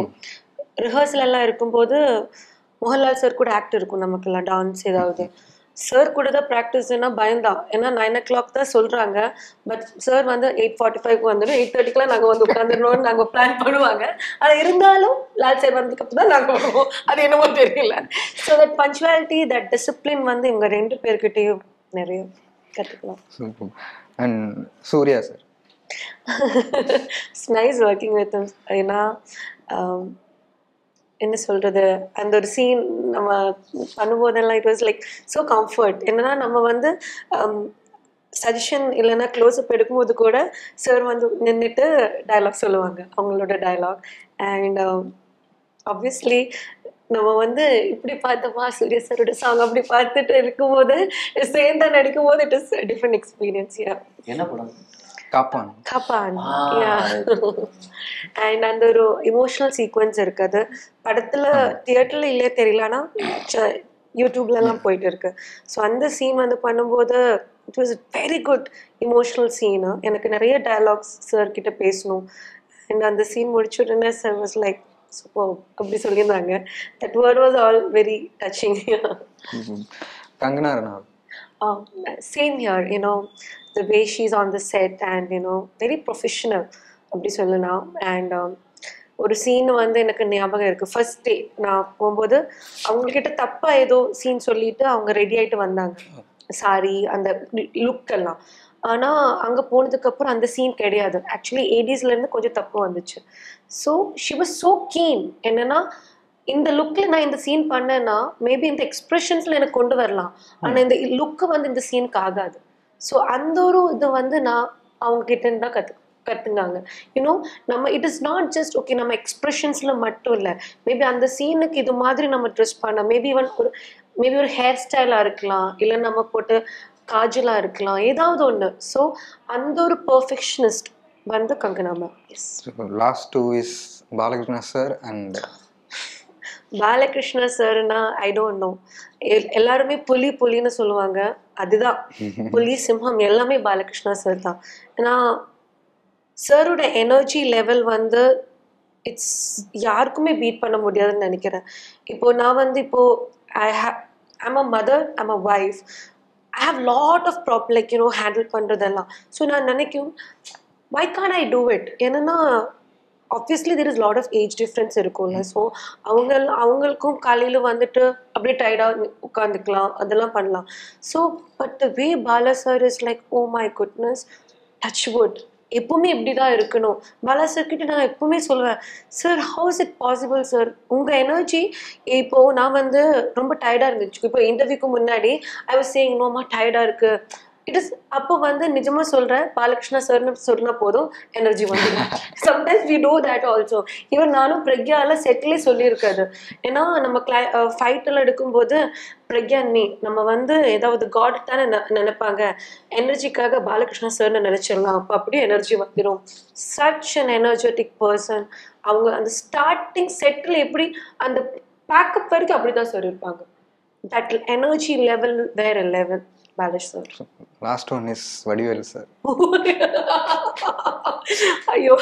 ரிஹர்சல் எல்லாம் இருக்கும்போது மோகன்லால் சார் கூட ஆக்ட் இருக்கும் நமக்குலாம், டான்ஸ் ஏதாவது. சார் கூட தான் ப்ராக்டிஸ்னா பயந்தான். ஏன்னா 9 o'clock தான் சொல்கிறாங்க. பட் சார் வந்து 8:45 வந்துடும். 8:30 நாங்கள் வந்து உட்காந்துடணும்னு நாங்கள் பிளான் பண்ணுவாங்க. ஆனால் இருந்தாலும் லால் சார் வந்ததுக்கப்புறம் தான் நாங்கள் வருவோம். அது என்னமோ தெரியல. So that punctuality, that discipline வந்து இவங்க 2 பேர்கிட்டையும் நிறைய கற்றுக்கலாம்.
And Suriya sir
it's nice working with him. ஏன்னா என்ன சொல்கிறது, அந்த ஒரு சீன் நம்ம பண்ணும்போதெல்லாம் it was like so comfort. என்னன்னா நம்ம வந்து சஜஷன் இல்லைன்னா க்ளோஸ்அப் எடுக்கும்போது கூட சார் வந்து நின்றுட்டு டைலாக் சொல்லுவாங்க, அவங்களோட டைலாக். அண்ட் ஆப்வியஸ்லி நம்ம வந்து இப்படி பார்த்தோமா சூர்யா சாரோட சாங் அப்படி பார்த்துட்டு இருக்கும்போது சேர்ந்தா நடிக்கும் போது இட் இஸ் டிஃப்ரெண்ட் எக்ஸ்பீரியன்ஸ்.
என்ன படம்?
காப்பான்.
காப்பான். அண்ட் அந்த ஒரு இமோஷனல் சீக்வன்ஸ் இருக்குது படத்துல. தியேட்டர்ல இல்லையே தெரியல, ஆனால் யூடியூப்லலாம் போயிட்டு இருக்கு. ஸோ அந்த சீன் வந்து பண்ணும்போது it was very good emotional scene. எனக்கு நிறைய டயலாக்ஸ் சார் கிட்ட பேசணும். அண்ட் அந்த சீன் முடிச்ச உடனே சார் வாஸ் லைக் சூப்பர் அப்படி சொல்லியிருந்தாங்க. That word was all very touching.
Kangana Ranaut.
Same here, the way she's on the set and very professional அப்படி சொல்லலாம். அண்ட் ஒரு சீன் வந்து எனக்கு ஞாபகம் இருக்குது. ஃபர்ஸ்ட் டே நான் போகும்போது அவங்கக்கிட்ட தப்பாக ஏதோ சீன் சொல்லிட்டு அவங்க ரெடி ஆகிட்டு வந்தாங்க, சாரி அந்த லுக் எல்லாம். ஆனால் அங்கே போனதுக்கப்புறம் அந்த சீன் கிடையாது. ஆக்சுவலி 80sலேருந்து கொஞ்சம் தப்பு வந்துச்சு. So she was so keen. என்னென்னா இந்த லுக்கில் நான் இந்த சீன் பண்ணேன்னா மேபி இந்த எக்ஸ்ப்ரெஷன்ஸில் எனக்கு கொண்டு வரலாம், ஆனால் இந்த லுக்கு வந்து இந்த சீனுக்கு ஆகாது. ஸோ அந்த ஒரு இது வந்து நான் அவங்கக்கிட்ட தான் கற்றுனாங்க. நம்ம it is not just okay நம்ம எக்ஸ்ப்ரெஷன்ஸில் மட்டும் இல்லை, மேபி அந்த சீனுக்கு இது மாதிரி நம்ம ட்ரெஸ் பண்ண மேபி ஒரு ஹேர் ஸ்டைலாக இருக்கலாம், இல்லை நம்ம போட்டு காஜலாக இருக்கலாம், ஏதாவது ஒன்று. ஸோ அந்த ஒரு பர்ஃபெக்ஷனிஸ்ட் வந்து Kangana ma'am.
Last 2 is Balakrishna sir and
Balakrishna சார்னா ஐ டோன்ட் நோ. எல்லாருமே புலின்னு சொல்லுவாங்க, அதுதான் புலி சிம்மம் எல்லாமே பாலகிருஷ்ணா சார் தான். ஏன்னா சாரோட எனர்ஜி லெவல் வந்து இட்ஸ் யாருக்குமே பீட் பண்ண முடியாதுன்னு நினைக்கிறேன். இப்போது நான் வந்து I'm a mother, I'm a wife, I have lot of problem like handle பண்ணுறதெல்லாம். ஸோ நான் நினைக்கும் why can I do it. என்னன்னா obviously there is lot of age difference இருக்கும்ல. ஸோ அவங்களுக்கும் காலையில் வந்துட்டு அப்படியே டயர்டாக உட்காந்துக்கலாம், அதெல்லாம் பண்ணலாம். So but the way Bala sir is like oh my goodness, touch wood, எப்பவுமே இப்படி தான் இருக்கணும். பாலா சார் கிட்ட நான் எப்பவுமே சொல்லுவேன், sir how is it possible sir, உங்கள் எனர்ஜி. இப்போது நான் வந்து ரொம்ப டயர்டாக இருந்துச்சு, இப்போ இன்டர்வியூக்கு முன்னாடி ஐ வாஸ் சேயிங் நோமா டயர்டாக இருக்குது. இட் இஸ் அப்போ வந்து நிஜமாக சொல்கிறேன், பாலகிருஷ்ணா சார்னு சொன்னால் போதும் எனர்ஜி வந்துடும். Sometimes we do that also. Even நானும் பிரக்யாவில் செட்டிலே சொல்லியிருக்காது. ஏன்னா நம்ம ஃபைட்டெல்லாம் எடுக்கும்போது பிரக்யா நீ நம்ம வந்து ஏதாவது காட் தானே நினைப்பாங்க, எனர்ஜிக்காக பாலகிருஷ்ணா சார்னு நினச்சிடலாம், அப்போ அப்படியே எனர்ஜி வந்துடும். Such an energetic person. அவங்க அந்த ஸ்டார்டிங் செட்டில் எப்படி அந்த பேக்கப் வரைக்கும் அப்படி தான் சார் இருப்பாங்க. தட் எனர்ஜி லெவல் வேற level. Balakrishna sir.
Last one is Vadivel sir.
ஐயோ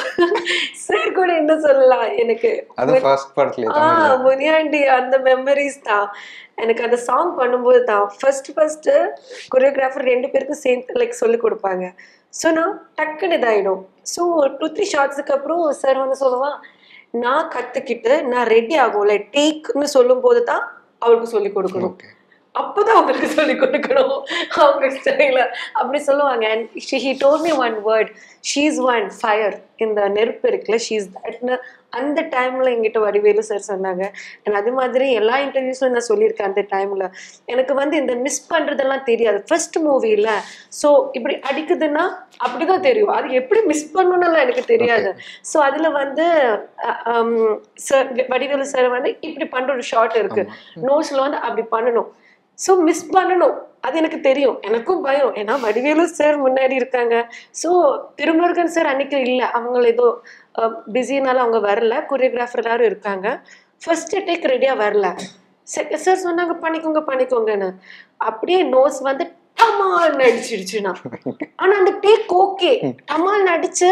சார் கூட என்ன சொல்லலாம், எனக்கு
அது ஃபர்ஸ்ட் படத்துல
முனியாண்டி அந்த மெமரிஸ் தான். எனக்கு அந்த சாங் பண்ணும்போது தான் ஃபர்ஸ்ட் கொரியோகிராஃபர் 2 பேருக்கும் சேர்ந்து லைக் சொல்லி கொடுப்பாங்க. ஸோ நான் டக்குன்னு இதாகிடும். ஸோ 2-3 ஷார்ட்ஸுக்கு அப்புறம் சார் வந்து சொல்லுவான், நான் கற்றுக்கிட்டு நான் ரெடி ஆகும்ல டேக்னு சொல்லும் போது தான் அவளுக்கு சொல்லி கொடுக்கணும். அப்பதான் அவங்களுக்கு சொல்லி கொடுக்கணும் அவங்க ஸ்டைல அப்படி சொல்லுவாங்க. And he told me one word, she's one fire. இந்த நெருப்பு இருக்குல்ல, she's that. அந்த டைம்ல எங்கிட்ட வடிவேலு சார் சொன்னாங்க. and அது மாதிரி எல்லா இன்டர்வியூஸ்ல நான் சொல்லியிருக்கேன். அந்த டைம்ல எனக்கு வந்து இந்த மிஸ் பண்றதெல்லாம் தெரியாது. ஃபர்ஸ்ட் மூவில ஸோ இப்படி அடிக்குதுன்னா அப்படிதான் தெரியும், அது எப்படி மிஸ் பண்ணணும்னு எனக்கு தெரியாது. ஸோ அதுல வந்து சார் வடிவேலு சார் வந்து இப்படி பண்ற ஒரு ஷார்ட் இருக்கு, நோஸ்ல வந்து அப்படி பண்ணணும், ஸோ மிஸ் பண்ணணும், அது எனக்கு தெரியும். எனக்கும் பயம், ஏன்னா வடிவேலு சார் முன்னாடி இருக்காங்க. ஸோ திருமுருகன் சார் அன்னைக்கு இல்லை, அவங்கள ஏதோ பிஸினால அவங்க வரல, கொரியோகிராஃபர் எல்லாரும் இருக்காங்க. ஃபர்ஸ்ட் டேக் ரெடியா வரல. சார் சொன்னாங்க பண்ணிக்கோங்கன்னு. அப்படியே நோஸ் வந்து டமால் நடிச்சிடுச்சுன்னா, ஆனா அந்த டேக் ஓகே, டமால் நடிச்சு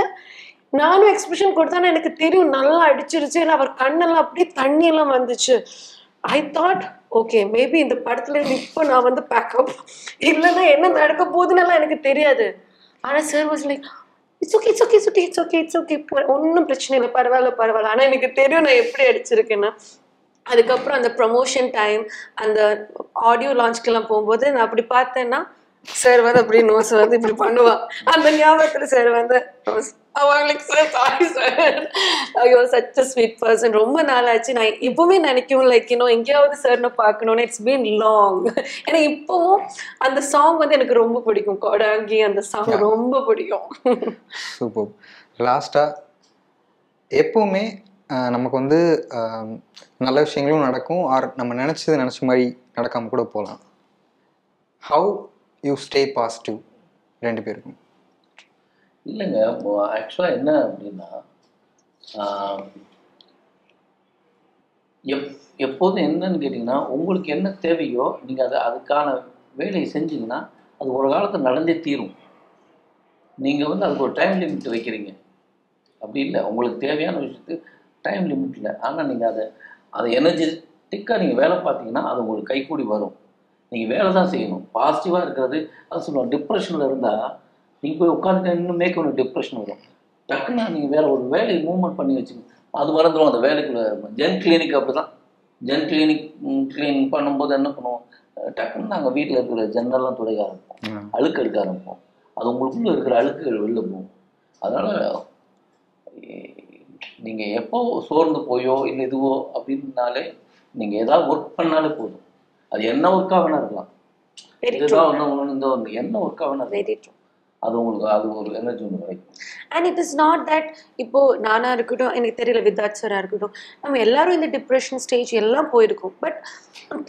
நானும் எக்ஸ்பிரஷன் கொடுத்தானே எனக்கு தெரியும் நல்லா அடிச்சிருச்சு. இல்லை அவர் கண்ணெல்லாம் அப்படியே தண்ணி எல்லாம் வந்துச்சு. ஐ தாட் ஓகே மேபி இந்த படத்துல இப்போ நான் வந்து பேக்கப், இல்லைன்னா என்ன நடக்க போகுதுன்னு எனக்கு தெரியாது. ஆனா sir was like it's okay ஒன்றும் பிரச்சனை இல்லை, பரவாயில்ல. ஆனா எனக்கு தெரியும் நான் எப்படி அடிச்சிருக்கேன்னா. அதுக்கப்புறம் அந்த ப்ரமோஷன் டைம், அந்த ஆடியோ லான்ச்க்கெல்லாம் போகும்போது நான் அப்படி பார்த்தேன்னா சார் வந்து அப்படி நோஸ் வந்து இப்படி பண்ணுவான். அந்த ஞாபகத்துல சார் வந்து அவங்களுக்கு சார் சாரி சார், ஐயோ சச் அ ஸ்வீட் பர்சன். ரொம்ப நாளாச்சு. நான் இப்பவுமே நினைக்கும் லைக் இன்னும் எங்கேயாவது சார்னு பார்க்கணும்னு. It's been long. ஏன்னா இப்பவும் அந்த சாங் வந்து எனக்கு ரொம்ப பிடிக்கும், கொடாங்கி அந்த சாங் ரொம்ப பிடிக்கும்.
சூப்பர். லாஸ்டா எப்பவுமே நமக்கு வந்து நல்ல விஷயங்களும் நடக்கும், ஆர் நம்ம நினச்ச மாதிரி நடக்காம கூட போகலாம். ஹவு யூ ஸ்டே பாசிட்டிவ் ரெண்டு பேருக்கும்?
இல்லைங்க, ஆக்சுவலாக என்ன அப்படின்னா எப்போதும் என்னன்னு கேட்டிங்கன்னா, உங்களுக்கு என்ன தேவையோ நீங்கள் அதுக்கான வேலையை செஞ்சீங்கன்னா அது ஒரு காலத்தில் நடந்தே தீரும். நீங்கள் வந்து அதுக்கு ஒரு டைம் லிமிட் வைக்கிறீங்க, அப்படி இல்லை. உங்களுக்கு தேவையான விஷயத்துக்கு டைம் லிமிட் இல்லை. ஆனால் நீங்கள் அதை எனர்ஜெட்டிக்காக நீங்கள் வேலை பார்த்தீங்கன்னா அது உங்களுக்கு கைக்கூடி வரும். நீங்கள் வேலை தான் செய்யணும். பாசிட்டிவாக இருக்கிறது அது சொல்லுவோம். டிப்ரெஷனில் இருந்தால் நீங்கள் போய் உட்காந்துட்டு இன்னும் மேற்கொண்டு டிப்ரெஷன் வரும். டக்குன்னா நீங்கள் வேறு ஒரு வேலையை மூவ்மெண்ட் பண்ணி வச்சுக்கணும், அது மறந்துடும். அந்த வேலைக்குள்ளே ஜென் கிளினிக் அப்படி தான். ஜென் கிளீன் பண்ணும்போது என்ன பண்ணுவோம், டக்குன்னு நாங்கள் வீட்டில் இருக்கிற ஜன்னல்லாம் துடைக்க ஆரம்பிப்போம், அழுக்கு எடுக்க ஆரம்பிப்போம். அது உங்களுக்குள்ளே இருக்கிற அழுக்குகள் வெளில போகும். அதனால் நீங்கள் எப்போ சோர்ந்து போயோ இல்லை இதுவோ அப்படின்னாலே நீங்கள் ஏதாவது ஒர்க் பண்ணாலே போதும். அது என்ன ஒர்க்காக வேணா இருக்கலாம், இதுதான் ஒன்று என்ன ஒர்க்காக வேணா இருக்கலாம், அது உங்களுக்கு அது ஒரு எனர்ஜி ஒன்று கிடைக்கும்.
And it is not that இப்போ நானா இருக்கட்டும், எனக்கு தெரியல விதாத் சாரா இருக்கட்டும், நம்ம எல்லாரும் இந்த டிப்ரெஷன் ஸ்டேஜ் எல்லாம் போயிருக்கோம். பட்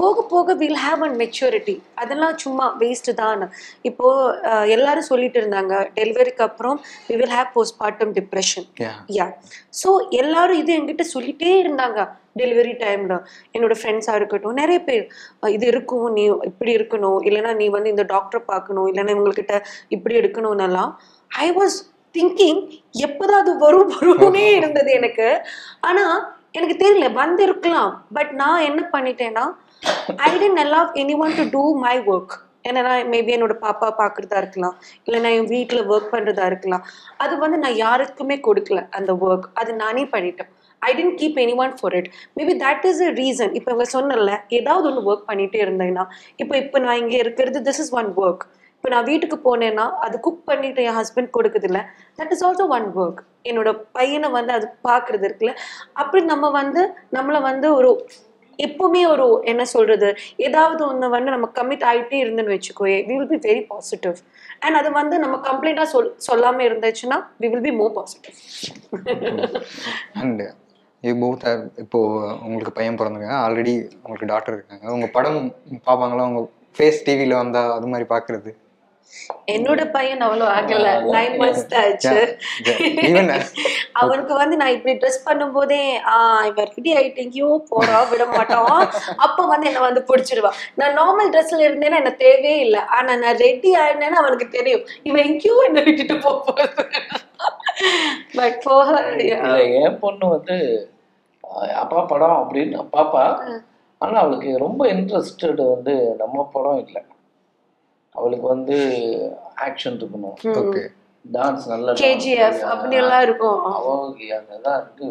போக போக வில் ஹேவ் அண்ட் மெச்சூரிட்டி. அதெல்லாம் சும்மா வேஸ்ட்டு தான். இப்போ எல்லாரும் சொல்லிட்டு இருந்தாங்க டெலிவரிக்கு அப்புறம் we will have postmortem depression. Yeah, so எல்லாரும் இது என்கிட்ட சொல்லிட்டே இருந்தாங்க டெலிவரி டைம்ல. என்னோட ஃப்ரெண்ட்ஸாக இருக்கட்டும், நிறைய பேர் இது இருக்கும், நீ இப்படி இருக்கணும், இல்லைன்னா நீ வந்து இந்த டாக்டரை பார்க்கணும், இல்லைன்னா இவங்கக்கிட்ட இப்படி எடுக்கணும்னெல்லாம். ஐ வாஸ் திங்கிங் எப்போதான் அது வரும்னே இருந்தது எனக்கு. ஆனால் எனக்கு தெரியல, வந்திருக்கலாம். பட் நான் என்ன பண்ணிட்டேன்னா, I tend allow anyone to do my work. ஏன்னா மேபி என்னோட பாப்பா பார்க்குறதா இருக்கலாம், இல்லை நான் என் வீட்டில் ஒர்க் பண்ணுறதா இருக்கலாம். அது வந்து நான் யாருக்குமே கொடுக்கல அந்த ஒர்க், அது நானே பண்ணிட்டேன். I didn't keep anyone for it. Maybe that is a reason. இப்போ இவங்க சொன்னல ஏதாவது ஒன்று ஒர்க் பண்ணிகிட்டே இருந்தேன்னா, இப்போ நான் இங்கே இருக்கிறது this is one work. இப்போ நான் வீட்டுக்கு போனேன்னா அது குக் பண்ணிட்டு என் ஹஸ்பண்ட் கொடுக்குதில்ல, that is also one work. என்னோட பையனை வந்து அது பார்க்குறது இருக்குல்ல. அப்படி நம்மளை வந்து ஒரு எப்பவுமே ஒரு என்ன சொல்றது, ஏதாவது ஒன்று வந்து நம்ம கமிட் ஆகிட்டே இருந்துன்னு வச்சுக்கோயே, we will be very positive. And அது வந்து நம்ம கம்ப்ளீட்டாக சொல்லாமல் இருந்துச்சுன்னா we will be more positive.
And you both have, இப்போது உங்களுக்கு பையன் பிறந்தங்க, ஆல்ரெடி உங்களுக்கு டாக்டர் இருக்காங்க. உங்கள் படம் பார்ப்பாங்களா? உங்கள் ஃபேஸ் டிவியில் வந்தால் அது மாதிரி பார்க்குறது?
என்னோட பையன் அவ்வளோ ஆகல, 9 months தான் ஆச்சு. அவனுக்கு வந்து நான் இப்படி ட்ரெஸ் பண்ணும் போதே இவன் ரெடி ஆயிட்டு எங்கேயோ போறா விட மாட்டான். அப்ப வந்து என்ன வந்து பிடிச்சிடுவான். நான் நார்மல் ட்ரெஸ்ல இருந்தேன்னா என்ன தேவையே இல்லை. ஆனா நான் ரெடி ஆயினேன்னு அவனுக்கு தெரியும், இவன் எங்கேயோ என்ன விட்டுட்டு போறது. பட் போக
என் பொண்ணு வந்து அப்பா படம் அப்படின்னு பாப்பா. ஆனா அவளுக்கு ரொம்ப இன்ட்ரெஸ்டட் வந்து நம்ம படம் இல்லை. அவளுக்கு வந்து ஆக்ஷன் இருக்கணும், டான்ஸ் நல்லா,
KGF அப்படி எல்லாம் இருக்கும்.
அவளுக்கு அதெல்லாம் இருக்கு.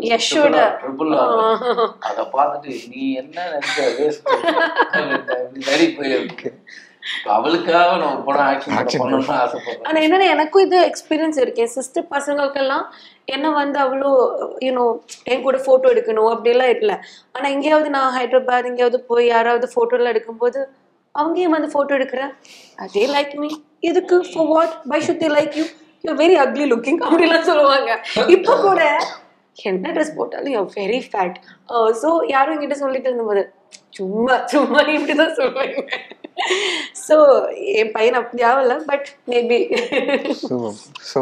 அதை பார்த்துட்டு நீ என்ன நினைக்கிற வேஸ்ட் நடிப்பு அவளுக்காக நான் ஒரு படம் ஆக்ஷன் பண்ணணும்னு ஆசைப்படுறேன்.
ஆனா என்னன்னா எனக்கும் இது எக்ஸ்பீரியன்ஸ் இருக்கு. என் சிஸ்டர் பசங்களுக்கெல்லாம் என்ன வந்து அவ்வளோ யூனோ என் கூட போட்டோ எடுக்கணும் அப்படிலாம் இல்லை. ஆனா எங்கேயாவது நான் ஹைதராபாத் எங்கேயாவது போய் யாராவது போட்டோலாம் எடுக்கும்போது அவங்க ஏன் வந்து போட்டோ எடுக்கிற, அதே லைக் மீ, இதுக்கு for what, why should they like you, you very ugly looking அப்படிலாம் சொல்லுவாங்க. இப்போ கூட என்ன ட்ரெஸ் போட்டாலும் யூ வெரி ஃபேட். ஸோ யாரும் என்கிட்ட சொல்லிட்டு இருந்தபோது சும்மா சும்மா இப்படிதான் சொல்லுவாங்க. ஸோ என் பையன் அப்படி ஆகல, பட் மேபி.
ஸோ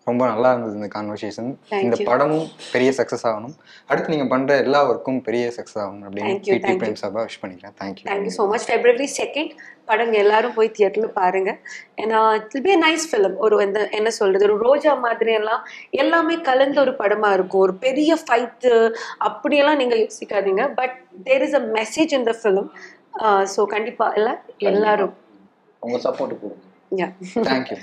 ரொம்ப நல்லா இருந்தது இந்த கான்வர்சேஷன். இந்த படமும் பெரிய சக்ஸஸ் ஆகணும், அடுத்து நீங்கள் பண்ணுற எல்லா ஒர்க்கும் பெரிய சக்ஸஸ் ஆகணும் அப்படின்னு பிடி பிரேம் சார்பாக விஷ் பண்ணிக்கிறேன்.
Thank you so much. February 2 படங்க எல்லாரும் போய் தியேட்டரில் பாருங்க. ஏன்னா it will be a nice film. ஒரு என்ன சொல்றது, ஒரு ரோஜா மாதிரி எல்லாம் எல்லாமே கலந்த ஒரு படமா இருக்கும். ஒரு பெரிய ஃபைட்டு அப்படியெல்லாம் நீங்க யோசிக்காதீங்க, but there is a message in the film. So கண்டிப்பா எல்லாரும்
உங்க சப்போர்ட் கொடுங்க.
Yeah.
தேங்க்யூ.